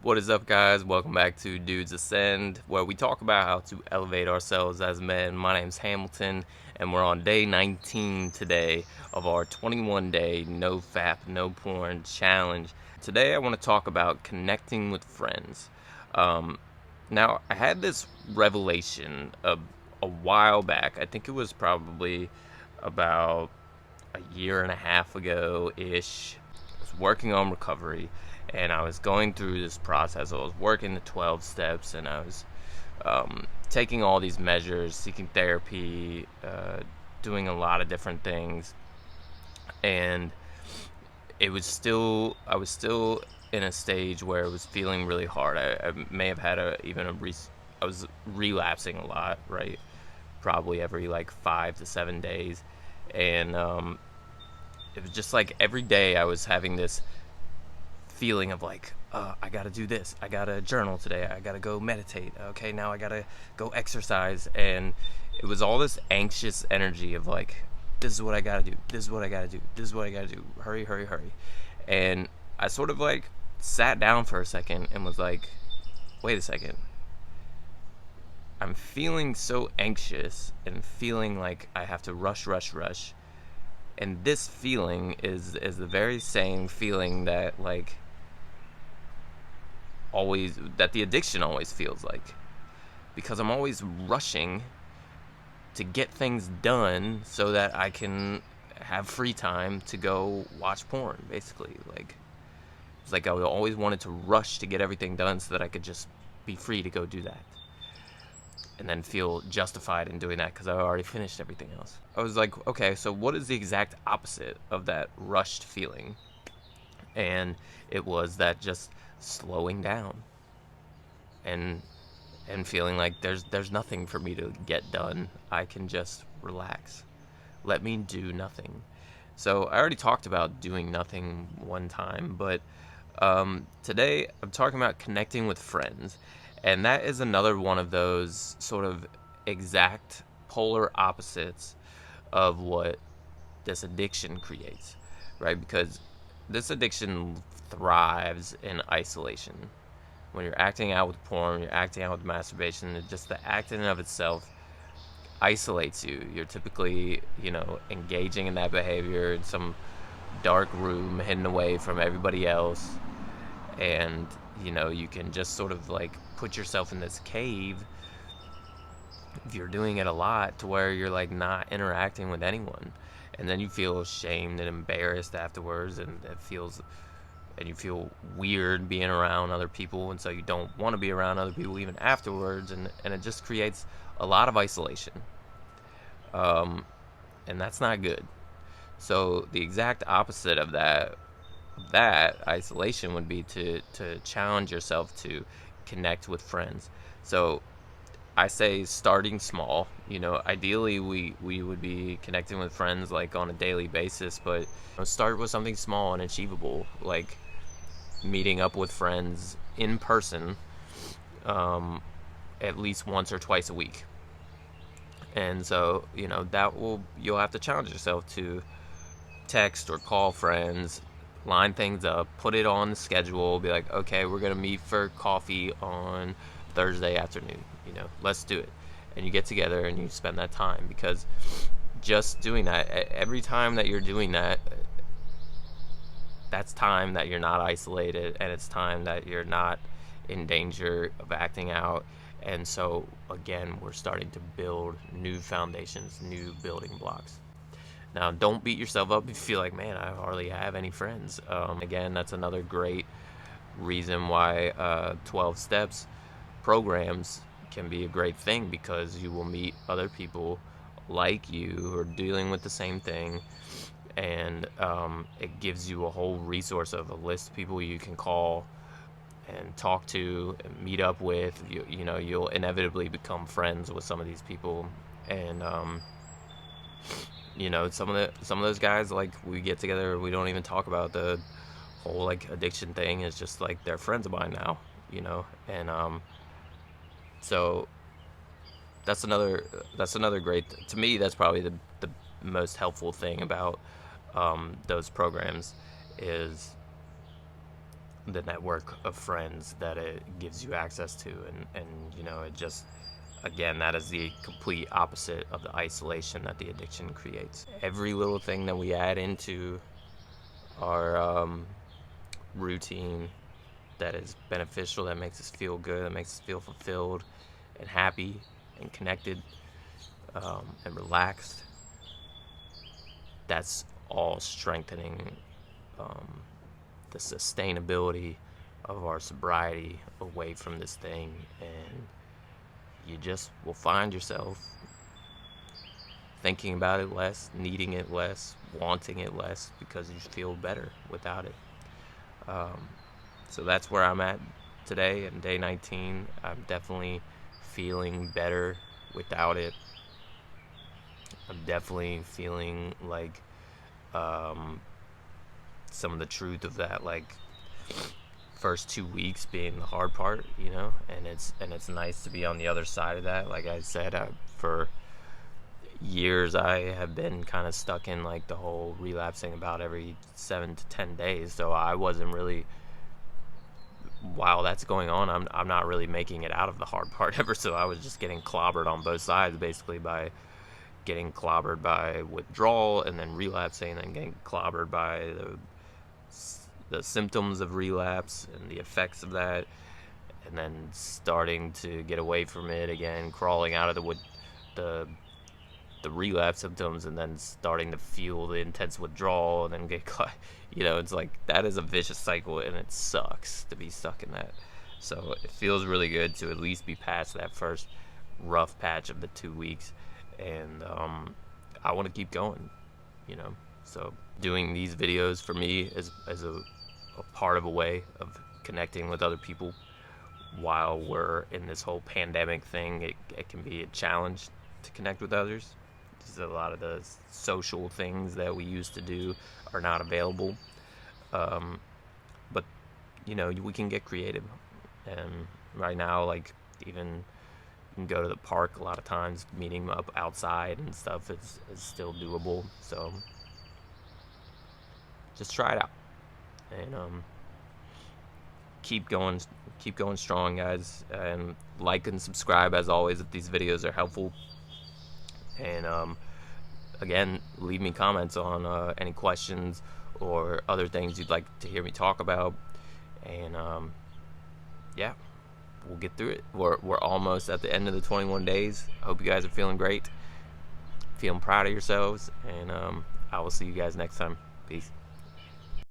What is up, guys? Welcome back to Dudes Ascend, where we talk about how to elevate ourselves as men. My name's Hamilton, and we're on day 19 today of our 21-day NoFap, no porn challenge. Today, I want to talk about connecting with friends. Now, I had this revelation a while back. I think it was probably about a year and a half ago-ish. I was working on recovery, and I was going through this process. I was working the 12 steps, and I was taking all these measures, seeking therapy, doing a lot of different things, and I was still in a stage where it was feeling really hard. I may have had I was relapsing a lot, right? Probably every like 5 to 7 days, and it was just like every day I was having this feeling of like, I gotta do this, I gotta journal today, I gotta go meditate, okay, now I gotta go exercise. And it was all this anxious energy of like, this is what I gotta do, this is what I gotta do, this is what I gotta do, hurry, hurry, hurry. And I sort of like sat down for a second and was like, wait a second, I'm feeling so anxious and feeling like I have to rush, and this feeling is the very same feeling that like always, that the addiction always feels like, because I'm always rushing to get things done so that I can have free time to go watch porn, basically. Like, it's like I always wanted to rush to get everything done so that I could just be free to go do that, and then feel justified in doing that because I already finished everything else. I was like, okay, so what is the exact opposite of that rushed feeling? And it was that just slowing down and feeling like there's nothing for me to get done. I can just relax. Let me do nothing. So I already talked about doing nothing one time, but today I'm talking about connecting with friends. And that is another one of those sort of exact polar opposites of what this addiction creates, right? Because this addiction thrives in isolation. When you're acting out with porn, you're acting out with masturbation, just the act in and of itself isolates you. You're typically, engaging in that behavior in some dark room, hidden away from everybody else. And, you can just sort of like put yourself in this cave if you're doing it a lot, to where you're like not interacting with anyone. And then you feel ashamed and embarrassed afterwards, and you feel weird being around other people, and so you don't want to be around other people even afterwards, and it just creates a lot of isolation, and that's not good. So the exact opposite of that isolation would be to challenge yourself to connect with friends. So I say starting small. Ideally we would be connecting with friends like on a daily basis, but start with something small and achievable, like meeting up with friends in person at least once or twice a week. And so, you'll have to challenge yourself to text or call friends, line things up, put it on the schedule, be like, okay, we're gonna meet for coffee on Thursday afternoon, let's do it. And you get together and you spend that time, because just doing that, every time that you're doing that, that's time that you're not isolated, and it's time that you're not in danger of acting out. And so again, we're starting to build new foundations, new building blocks. Now, don't beat yourself up if you feel like, man, I hardly have any friends. Again, that's another great reason why 12 steps programs can be a great thing, because you will meet other people like you who are dealing with the same thing, and it gives you a whole resource of a list of people you can call and talk to and meet up with. You'll inevitably become friends with some of these people, and some of those guys, like, we get together, we don't even talk about the whole like addiction thing. It's just like they're friends of mine now, and so that's another great, to me, that's probably the most helpful thing about those programs, is the network of friends that it gives you access to, and you know, it just, again, that is the complete opposite of the isolation that the addiction creates. Every little thing that we add into our routine that is beneficial, that makes us feel good, that makes us feel fulfilled and happy and connected, and relaxed, that's all strengthening the sustainability of our sobriety away from this thing. And you just will find yourself thinking about it less, needing it less, wanting it less, because you feel better without it. So that's where I'm at today in day 19. I'm definitely feeling better without it. I'm definitely feeling like some of the truth of that, like, first 2 weeks being the hard part, you know, and it's nice to be on the other side of that. Like I said, for years I have been kind of stuck in like the whole relapsing about every 7 to 10 days, so I wasn't really, while that's going on, I'm not really making it out of the hard part ever. So I was just getting clobbered on both sides, basically, by getting clobbered by withdrawal and then relapsing, and then getting clobbered by the symptoms of relapse and the effects of that, and then starting to get away from it again, crawling out of the relapse symptoms, and then starting to feel the intense withdrawal, and then get caught. You know, it's like, that is a vicious cycle, and it sucks to be stuck in that. So it feels really good to at least be past that first rough patch of the 2 weeks, and I want to keep going, you know. So doing these videos for me is a part of a way of connecting with other people while we're in this whole pandemic thing. It can be a challenge to connect with others. A lot of the social things that we used to do are not available, but you know, we can get creative. And right now, like, even you can go to the park a lot of times. Meeting up outside and stuff is still doable, so just try it out, and keep going strong, guys. And like and subscribe, as always, if these videos are helpful. And again, leave me comments on any questions or other things you'd like to hear me talk about. And yeah, we'll get through it. We're almost at the end of the 21 days. I hope you guys are feeling great, feeling proud of yourselves, and I will see you guys next time. Peace.